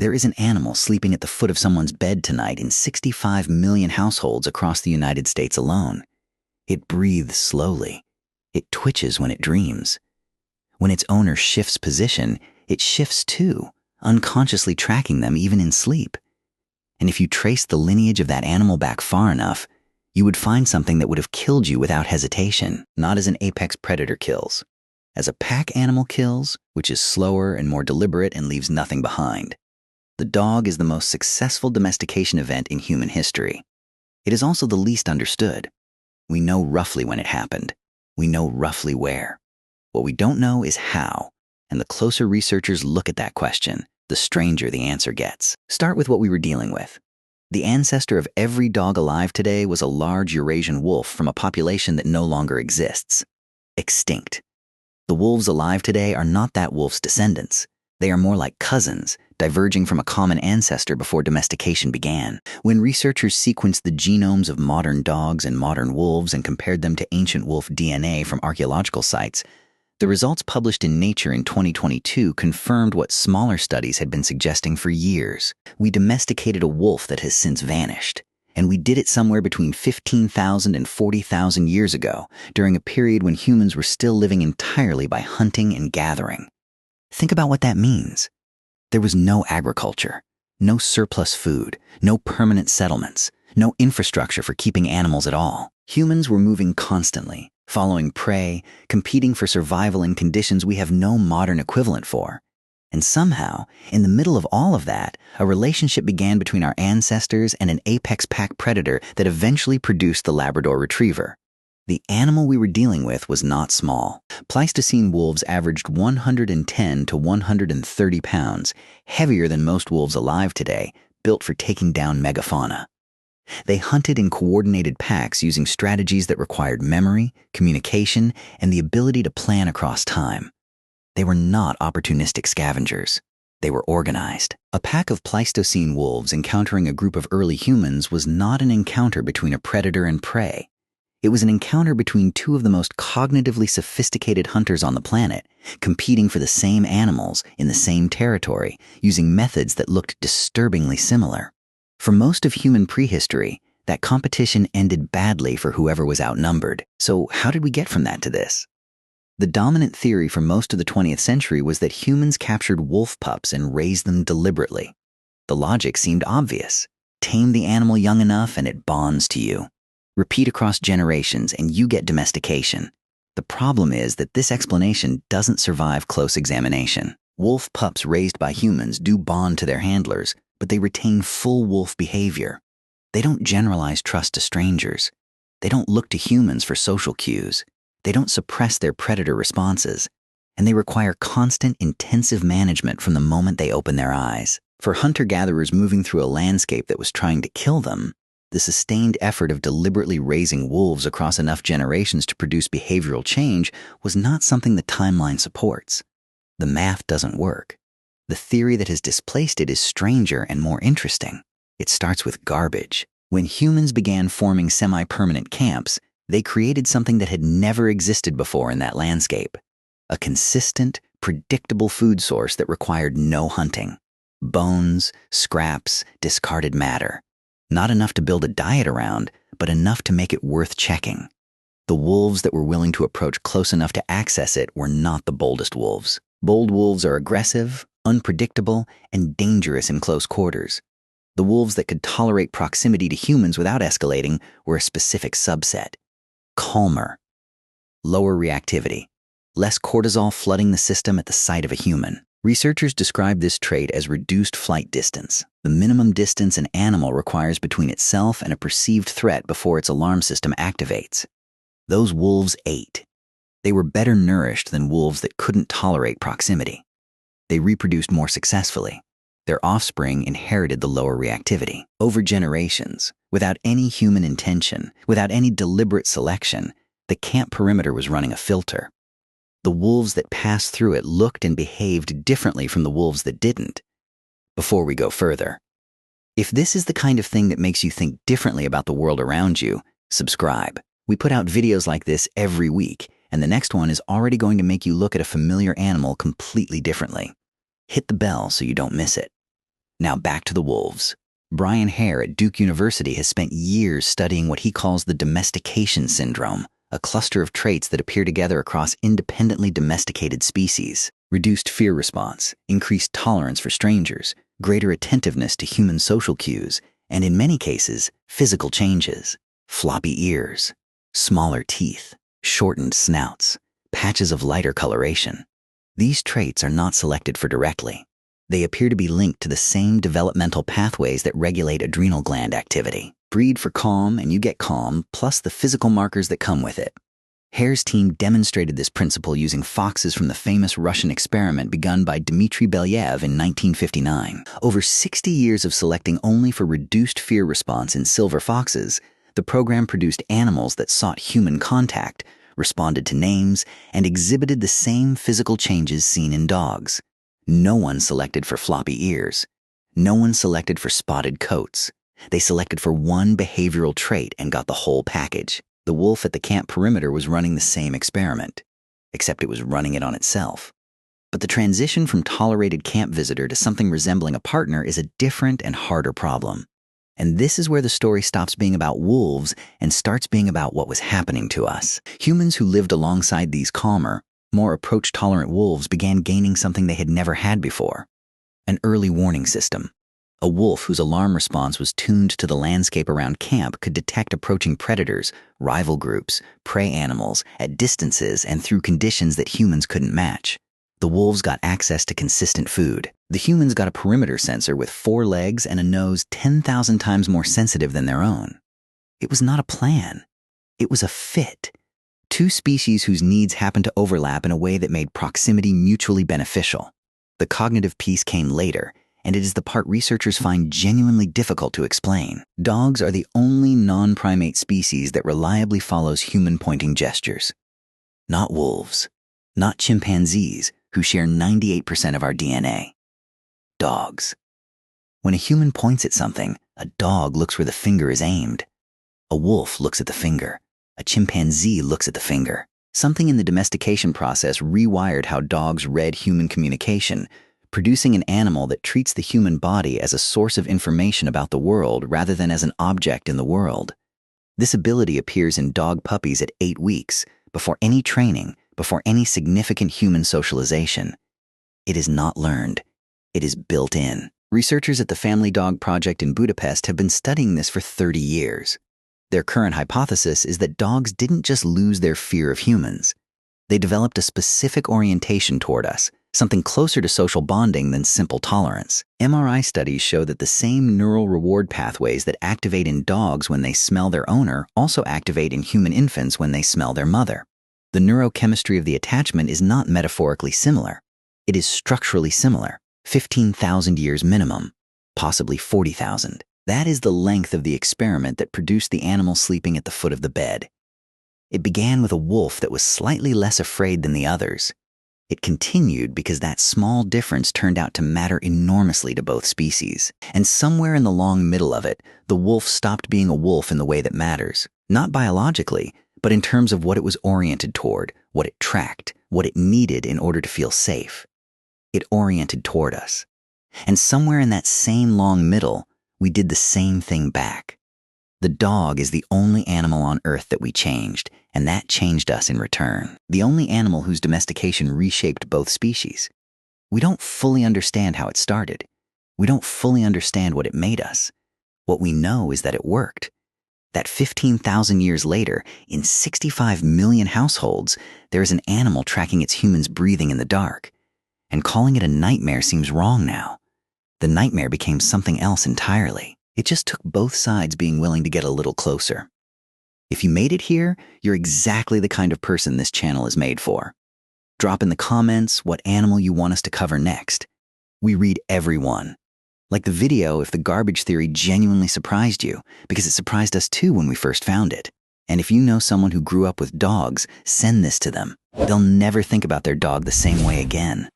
There is an animal sleeping at the foot of someone's bed tonight in 65 million households across the United States alone. It breathes slowly. It twitches when it dreams. When its owner shifts position, it shifts too, unconsciously tracking them even in sleep. And if you trace the lineage of that animal back far enough, you would find something that would have killed you without hesitation, not as an apex predator kills. As a pack animal kills, which is slower and more deliberate and leaves nothing behind. The dog is the most successful domestication event in human history. It is also the least understood. We know roughly when it happened. We know roughly where. What we don't know is how, and the closer researchers look at that question, the stranger the answer gets. Start with what we were dealing with. The ancestor of every dog alive today was a large Eurasian wolf from a population that no longer exists. Extinct. The wolves alive today are not that wolf's descendants. They are more like cousins, diverging from a common ancestor before domestication began. When researchers sequenced the genomes of modern dogs and modern wolves and compared them to ancient wolf DNA from archaeological sites, the results published in Nature in 2022 confirmed what smaller studies had been suggesting for years. We domesticated a wolf that has since vanished, and we did it somewhere between 15,000 and 40,000 years ago, during a period when humans were still living entirely by hunting and gathering. Think about what that means. There was no agriculture, no surplus food, no permanent settlements, no infrastructure for keeping animals at all. Humans were moving constantly, following prey, competing for survival in conditions we have no modern equivalent for. And somehow, in the middle of all of that, a relationship began between our ancestors and an apex pack predator that eventually produced the Labrador Retriever. The animal we were dealing with was not small. Pleistocene wolves averaged 110 to 130 pounds, heavier than most wolves alive today, built for taking down megafauna. They hunted in coordinated packs using strategies that required memory, communication, and the ability to plan across time. They were not opportunistic scavengers. They were organized. A pack of Pleistocene wolves encountering a group of early humans was not an encounter between a predator and prey. It was an encounter between two of the most cognitively sophisticated hunters on the planet, competing for the same animals in the same territory, using methods that looked disturbingly similar. For most of human prehistory, that competition ended badly for whoever was outnumbered. So how did we get from that to this? The dominant theory for most of the 20th century was that humans captured wolf pups and raised them deliberately. The logic seemed obvious. Tame the animal young enough and it bonds to you. Repeat across generations and you get domestication. The problem is that this explanation doesn't survive close examination. Wolf pups raised by humans do bond to their handlers, but they retain full wolf behavior. They don't generalize trust to strangers. They don't look to humans for social cues. They don't suppress their predator responses. And they require constant, intensive management from the moment they open their eyes. For hunter-gatherers moving through a landscape that was trying to kill them, the sustained effort of deliberately raising wolves across enough generations to produce behavioral change was not something the timeline supports. The math doesn't work. The theory that has displaced it is stranger and more interesting. It starts with garbage. When humans began forming semi-permanent camps, they created something that had never existed before in that landscape. A consistent, predictable food source that required no hunting. Bones, scraps, discarded matter. Not enough to build a diet around, but enough to make it worth checking. The wolves that were willing to approach close enough to access it were not the boldest wolves. Bold wolves are aggressive, unpredictable, and dangerous in close quarters. The wolves that could tolerate proximity to humans without escalating were a specific subset. Calmer. Lower reactivity. Less cortisol flooding the system at the sight of a human. Researchers describe this trait as reduced flight distance, the minimum distance an animal requires between itself and a perceived threat before its alarm system activates. Those wolves ate. They were better nourished than wolves that couldn't tolerate proximity. They reproduced more successfully. Their offspring inherited the lower reactivity. Over generations, without any human intention, without any deliberate selection, the camp perimeter was running a filter. The wolves that passed through it looked and behaved differently from the wolves that didn't. Before we go further, if this is the kind of thing that makes you think differently about the world around you, subscribe. We put out videos like this every week, and the next one is already going to make you look at a familiar animal completely differently. Hit the bell so you don't miss it. Now back to the wolves. Brian Hare at Duke University has spent years studying what he calls the domestication syndrome, a cluster of traits that appear together across independently domesticated species. Reduced fear response, increased tolerance for strangers, greater attentiveness to human social cues, and in many cases, physical changes. Floppy ears, smaller teeth, shortened snouts, patches of lighter coloration. These traits are not selected for directly. They appear to be linked to the same developmental pathways that regulate adrenal gland activity. Breed for calm and you get calm, plus the physical markers that come with it. Hare's team demonstrated this principle using foxes from the famous Russian experiment begun by Dmitry Belyaev in 1959. Over 60 years of selecting only for reduced fear response in silver foxes, the program produced animals that sought human contact, responded to names, and exhibited the same physical changes seen in dogs. No one selected for floppy ears. No one selected for spotted coats. They selected for one behavioral trait and got the whole package. The wolf at the camp perimeter was running the same experiment, except it was running it on itself. But the transition from tolerated camp visitor to something resembling a partner is a different and harder problem. And this is where the story stops being about wolves and starts being about what was happening to us. Humans who lived alongside these calmer, more approach-tolerant wolves began gaining something they had never had before: an early warning system. A wolf whose alarm response was tuned to the landscape around camp could detect approaching predators, rival groups, prey animals, at distances and through conditions that humans couldn't match. The wolves got access to consistent food. The humans got a perimeter sensor with 4 legs and a nose 10,000 times more sensitive than their own. It was not a plan. It was a fit. 2 species whose needs happened to overlap in a way that made proximity mutually beneficial. The cognitive piece came later, and it is the part researchers find genuinely difficult to explain. Dogs are the only non-primate species that reliably follows human-pointing gestures. Not wolves. Not chimpanzees, who share 98% of our DNA. Dogs. When a human points at something, a dog looks where the finger is aimed. A wolf looks at the finger. A chimpanzee looks at the finger. Something in the domestication process rewired how dogs read human communication, producing an animal that treats the human body as a source of information about the world rather than as an object in the world. This ability appears in dog puppies at 8 weeks, before any training, before any significant human socialization. It is not learned. It is built in. Researchers at the Family Dog Project in Budapest have been studying this for 30 years. Their current hypothesis is that dogs didn't just lose their fear of humans. They developed a specific orientation toward us, something closer to social bonding than simple tolerance. MRI studies show that the same neural reward pathways that activate in dogs when they smell their owner also activate in human infants when they smell their mother. The neurochemistry of the attachment is not metaphorically similar. It is structurally similar, 15,000 years minimum, possibly 40,000. That is the length of the experiment that produced the animal sleeping at the foot of the bed. It began with a wolf that was slightly less afraid than the others. It continued because that small difference turned out to matter enormously to both species. And somewhere in the long middle of it, the wolf stopped being a wolf in the way that matters, not biologically, but in terms of what it was oriented toward, what it tracked, what it needed in order to feel safe. It oriented toward us. And somewhere in that same long middle, we did the same thing back. The dog is the only animal on Earth that we changed, and that changed us in return. The only animal whose domestication reshaped both species. We don't fully understand how it started. We don't fully understand what it made us. What we know is that it worked. That 15,000 years later, in 65 million households, there is an animal tracking its humans breathing in the dark. And calling it a nightmare seems wrong now. The nightmare became something else entirely. It just took both sides being willing to get a little closer. If you made it here, you're exactly the kind of person this channel is made for. Drop in the comments what animal you want us to cover next. We read every one. Like the video if the garbage theory genuinely surprised you, because it surprised us too when we first found it. And if you know someone who grew up with dogs, send this to them. They'll never think about their dog the same way again.